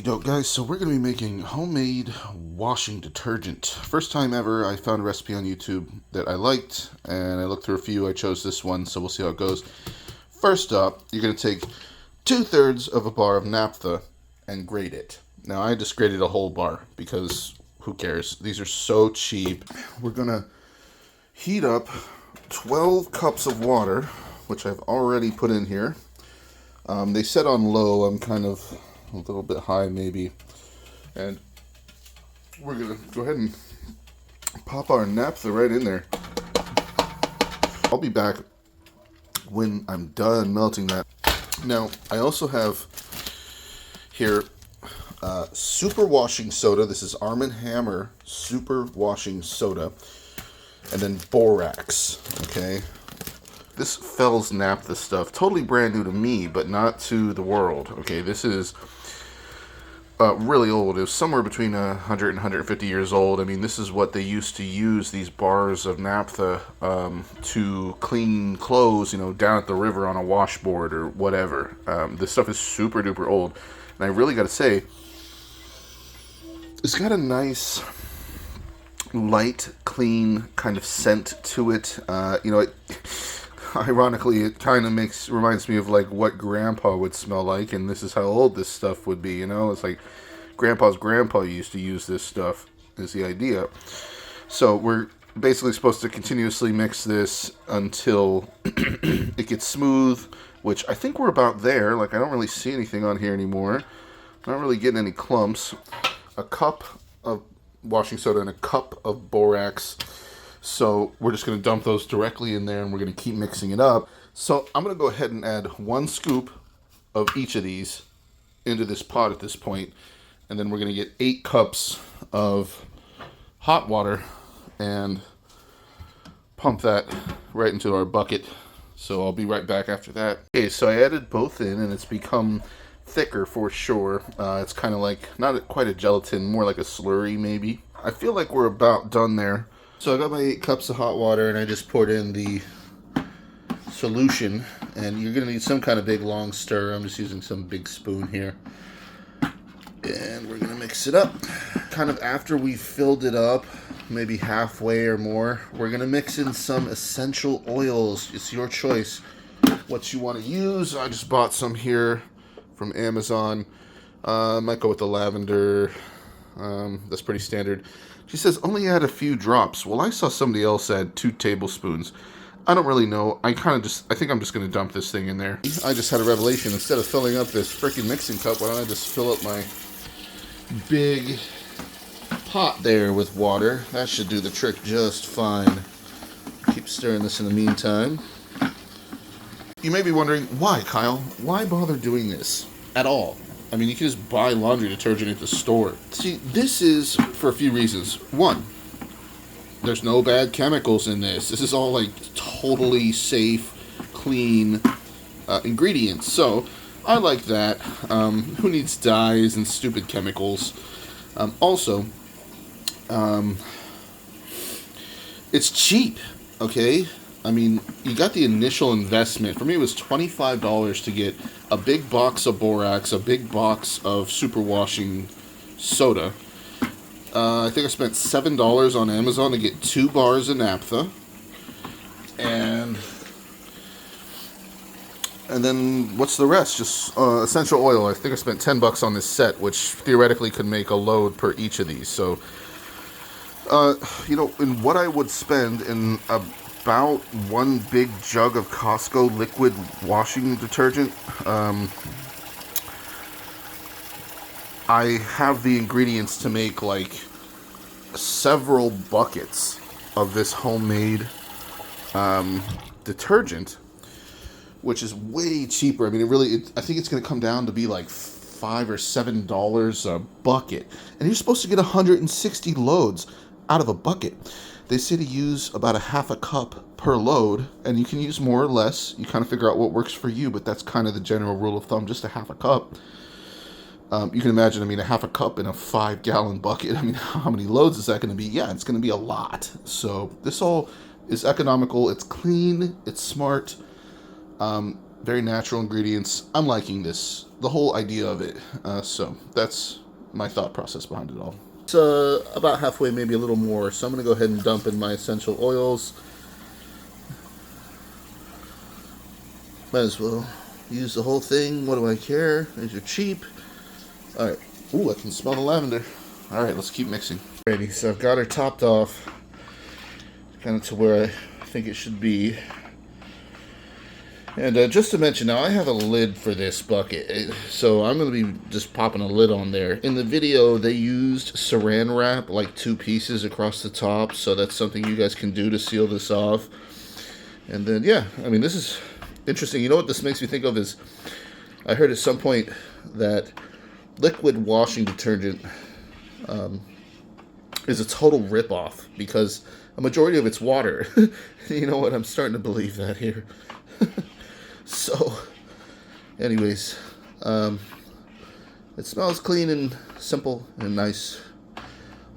doke, guys. So we're going to be making homemade washing detergent. First time ever. I found a recipe on YouTube that I liked, and I looked through a few. I chose this one, so we'll see how it goes. First up, you're going to take 2/3 of a bar of naphtha and grate it. Now, I just grated a whole bar because who cares? These are so cheap. We're going to heat up 12 cups of water, which I've already put in here. They set on low. I'm kind of a little bit high maybe. And we're going to go ahead and pop our naphtha right in there. I'll be back when I'm done melting that. Now, I also have here super washing soda. This is Arm & Hammer super washing soda. And then borax, okay? This Fells naphtha stuff, totally brand new to me, but not to the world, okay? This is really old. It was somewhere between 100 and 150 years old. I mean, this is what they used to use, these bars of naphtha, to clean clothes, you know, down at the river on a washboard or whatever. This stuff is super duper old. And I really got to say, it's got a nice, light, clean kind of scent to it. You know, ironically, it kind of reminds me of like what Grandpa would smell like, and this is how old this stuff would be. You know, it's like Grandpa's grandpa used to use this stuff. Is the idea? So we're basically supposed to continuously mix this until it gets smooth, which I think we're about there. Like, I don't really see anything on here anymore. Not really getting any clumps. A cup of washing soda and a cup of borax. So we're just going to dump those directly in there, and we're going to keep mixing it up. So I'm going to go ahead and add 1 scoop of each of these into this pot at this point. And then we're going to get 8 cups of hot water and pump that right into our bucket. So I'll be right back after that. Okay, so I added both in, and it's become thicker for sure. It's kind of like, not quite a gelatin, more like a slurry maybe. I feel like we're about done there. So I got my 8 cups of hot water, and I just poured in the solution, and you're going to need some kind of big long stir. I'm just using some big spoon here. And we're going to mix it up. Kind of after we filled it up, maybe halfway or more, we're going to mix in some essential oils. It's your choice what you want to use. I just bought some here from Amazon. Might go with the lavender. That's pretty standard. She says only add a few drops. Well, I saw somebody else add 2 tablespoons. I don't really know. I think I'm just going to dump this thing in there. I just had a revelation. Instead of filling up this freaking mixing cup, why don't I just fill up my big pot there with water? That should do the trick just fine. Keep stirring this in the meantime. You may be wondering, why, Kyle? Why bother doing this at all? I mean, you can just buy laundry detergent at the store. See, this is for a few reasons. One, there's no bad chemicals in this. This is all like totally safe, clean ingredients. So I like that. Who needs dyes and stupid chemicals? Also, it's cheap, okay? I mean, you got the initial investment. For me, it was $25 to get a big box of borax, a big box of super washing soda. I think I spent $7 on Amazon to get 2 bars of naphtha. And then what's the rest? Just essential oil. I think I spent $10 on this set, which theoretically could make a load per each of these. So, you know, in what I would spend in about 1 big jug of Costco liquid washing detergent, I have the ingredients to make like several buckets of this homemade detergent, which is way cheaper. I mean, I think it's going to come down to be like $5 or $7 a bucket, and you're supposed to get 160 loads out of a bucket. They say to use about a half a cup per load, and you can use more or less. You kind of figure out what works for you, but that's kind of the general rule of thumb, just a half a cup. You can imagine, I mean, a half a cup in a 5-gallon bucket. I mean, how many loads is that going to be? Yeah, it's going to be a lot. So this all is economical. It's clean. It's smart. Very natural ingredients. I'm liking this, the whole idea of it. So that's my thought process behind it all. It's about halfway, maybe a little more. So I'm going to go ahead and dump in my essential oils. Might as well use the whole thing. What do I care? These are cheap. All right. Ooh, I can smell the lavender. All right, let's keep mixing. Alrighty, so I've got her topped off, kind of to where I think it should be. And just to mention, now I have a lid for this bucket, so I'm going to be just popping a lid on there. In the video, they used saran wrap, like 2 pieces across the top, so that's something you guys can do to seal this off. And then, yeah, I mean, this is interesting. You know what this makes me think of is, I heard at some point that liquid washing detergent is a total ripoff because a majority of it's water. You know what? I'm starting to believe that here. So, anyways, it smells clean and simple and nice.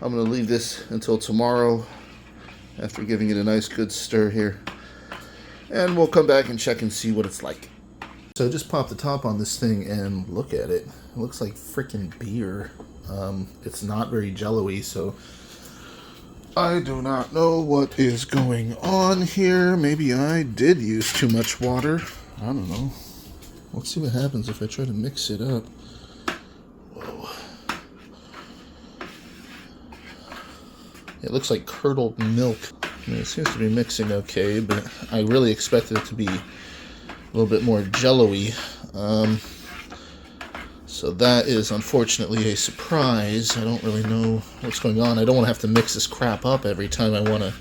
I'm going to leave this until tomorrow after giving it a nice good stir here. And we'll come back and check and see what it's like. So just pop the top on this thing and look at it. It looks like freaking beer. It's not very jello-y, so I do not know what is going on here. Maybe I did use too much water. I don't know. Let's see what happens if I try to mix it up. Whoa. It looks like curdled milk. I mean, it seems to be mixing okay, but I really expected it to be a little bit more jello-y. So that is unfortunately a surprise. I don't really know what's going on. I don't want to have to mix this crap up every time I want to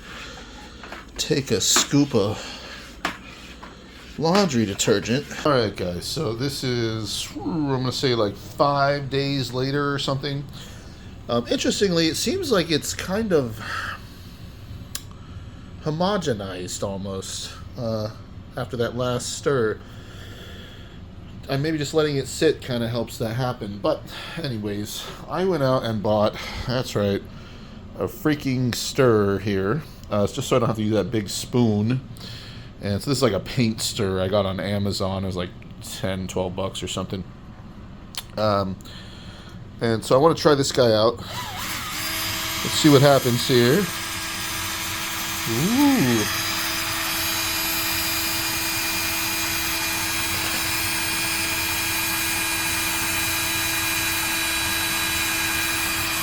take a scoop of laundry detergent. Alright guys, so this is, I'm going to say like 5 days later or something. Interestingly, it seems like it's kind of homogenized almost after that last stir. And maybe just letting it sit kind of helps that happen. But anyways, I went out and bought, that's right, a freaking stir here. It's just so I don't have to use that big spoon. And so this is like a paint stir I got on Amazon. It was like 10, 12 bucks or something. And so I want to try this guy out. Let's see what happens here. Ooh.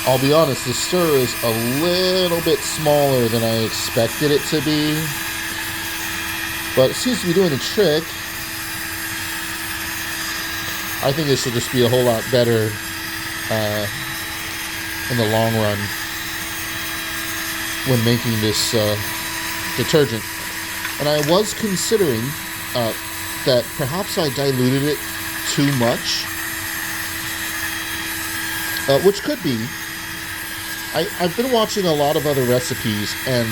I'll be honest, the stir is a little bit smaller than I expected it to be. But it seems to be doing the trick. I think this will just be a whole lot better in the long run when making this detergent. And I was considering that perhaps I diluted it too much. Which could be. I've been watching a lot of other recipes, and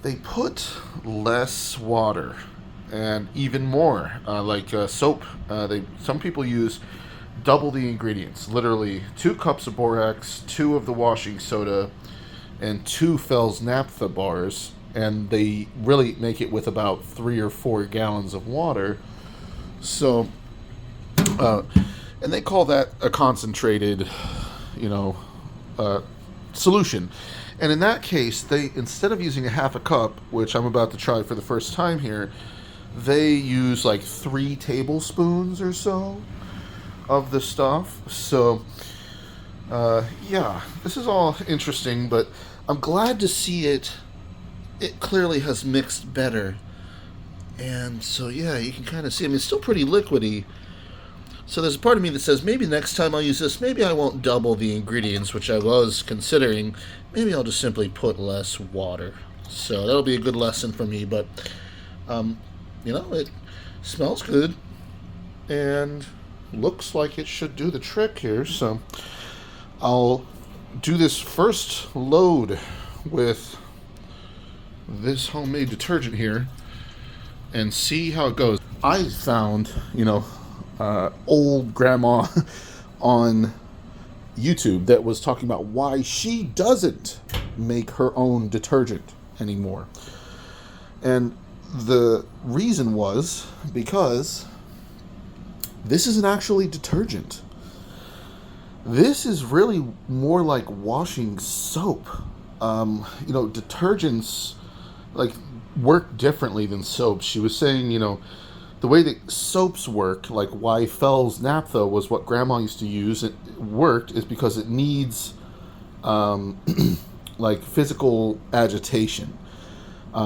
they put less water and even more, like soap. Some people use double the ingredients, literally 2 cups of borax, 2 of the washing soda, and 2 Fells naphtha bars, and they really make it with about 3 or 4 gallons of water. So, and they call that a concentrated, solution. And in that case, they, instead of using a half a cup, which I'm about to try for the first time here, they use like 3 tablespoons or so of the stuff. So, yeah, this is all interesting, but I'm glad to see it clearly has mixed better. And so, yeah, you can kind of see, I mean, it's still pretty liquidy. So there's a part of me that says, maybe next time I'll use this, maybe I won't double the ingredients, which I was considering. Maybe I'll just simply put less water. So that'll be a good lesson for me, but, it smells good and looks like it should do the trick here. So I'll do this first load with this homemade detergent here and see how it goes. I found, old grandma on YouTube that was talking about why she doesn't make her own detergent anymore. And the reason was because this isn't actually detergent. This is really more like washing soap. Detergents like work differently than soaps. She was saying, the way that soaps work, like why Fell's naphtha was what Grandma used to use, it worked is because it needs um, like physical agitation.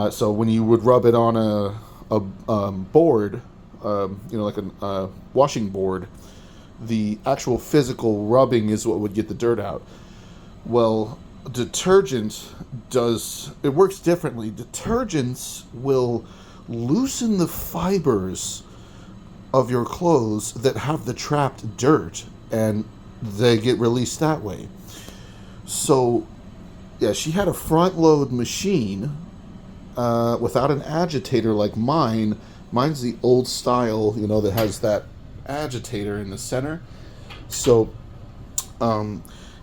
So when you would rub it on a board, like a washing board, the actual physical rubbing is what would get the dirt out. Well, detergent it works differently. Detergents will loosen the fibers of your clothes that have the trapped dirt, and they get released that way. So, yeah, she had a front load machine without an agitator like mine. Mine's the old style, that has that agitator in the center. So,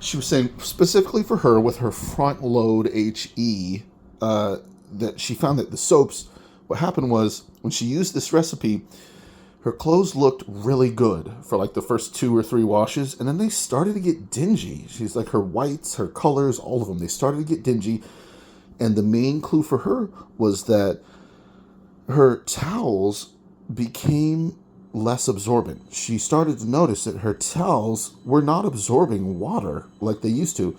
she was saying specifically for her with her front load HE that she found that the soaps, what happened was when she used this recipe, her clothes looked really good for like the first 2 or 3 washes, and then they started to get dingy. She's like, her whites, her colors, all of them, they started to get dingy. And the main clue for her was that her towels became less absorbent. She started to notice that her towels were not absorbing water like they used to.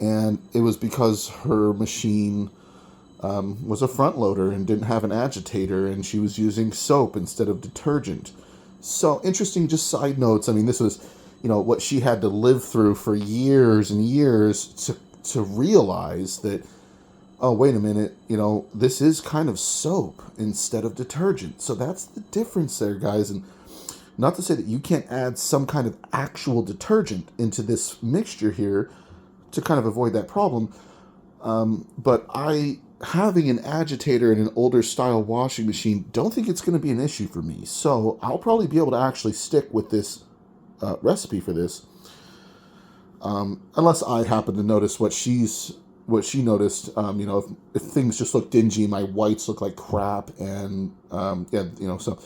And it was because her machine was a front loader and didn't have an agitator, and she was using soap instead of detergent. So interesting, just side notes. I mean, this was, what she had to live through for years and years to realize that, oh, wait a minute, this is kind of soap instead of detergent. So that's the difference there, guys. And not to say that you can't add some kind of actual detergent into this mixture here to kind of avoid that problem. But having an agitator in an older style washing machine, don't think it's going to be an issue for me. So I'll probably be able to actually stick with this recipe for this. Unless I happen to notice what she noticed. If things just look dingy, my whites look like crap, and so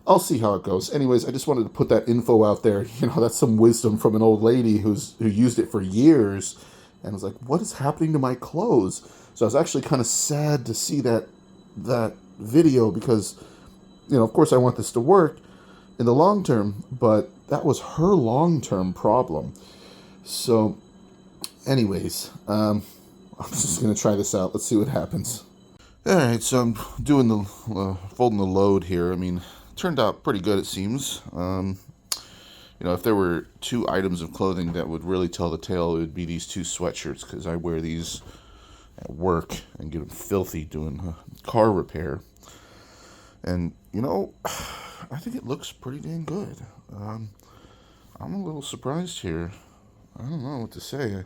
I'll see how it goes. Anyways, I just wanted to put that info out there. That's some wisdom from an old lady who used it for years, and was like, what is happening to my clothes? So I was actually kind of sad to see that video because, of course I want this to work in the long term, but that was her long-term problem. So anyways, I'm just going to try this out. Let's see what happens. All right, so I'm doing the folding the load here. I mean, it turned out pretty good, it seems. If there were 2 items of clothing that would really tell the tale, it would be these 2 sweatshirts, because I wear these at work and get them filthy doing car repair. And, I think it looks pretty dang good. I'm a little surprised here. I don't know what to say.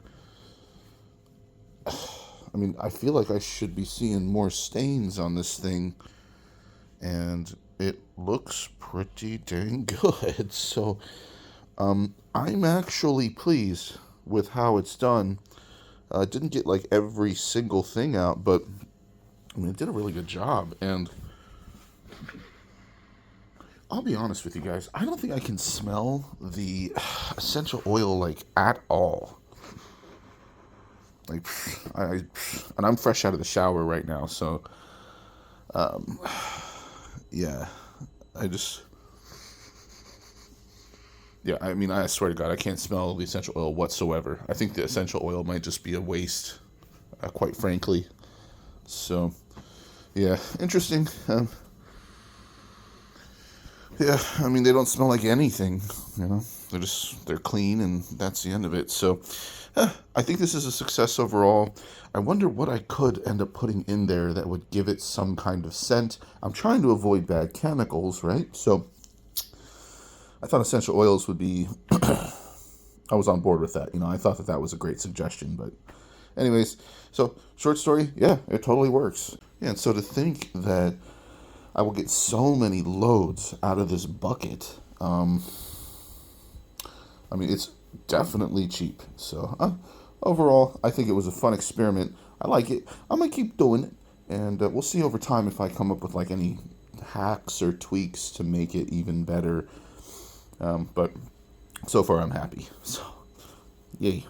I mean, I feel like I should be seeing more stains on this thing, and it looks pretty dang good. So, I'm actually pleased with how it's done. Didn't get like every single thing out, but I mean, it did a really good job. And I'll be honest with you guys, I don't think I can smell the essential oil like at all. Like, and I'm fresh out of the shower right now, so yeah, I mean, I swear to God, I can't smell the essential oil whatsoever. I think the essential oil might just be a waste, quite frankly. So, yeah, interesting. Yeah, I mean, they don't smell like anything, They're clean, and that's the end of it. So, I think this is a success overall. I wonder what I could end up putting in there that would give it some kind of scent. I'm trying to avoid bad chemicals, right? So, I thought essential oils would be, I was on board with that. I thought that was a great suggestion. But anyways, so short story, yeah, it totally works. Yeah, and so to think that I will get so many loads out of this bucket, I mean, it's definitely cheap. So overall, I think it was a fun experiment. I like it. I'm going to keep doing it. And we'll see over time if I come up with like any hacks or tweaks to make it even better. But so far, I'm happy. So, yay.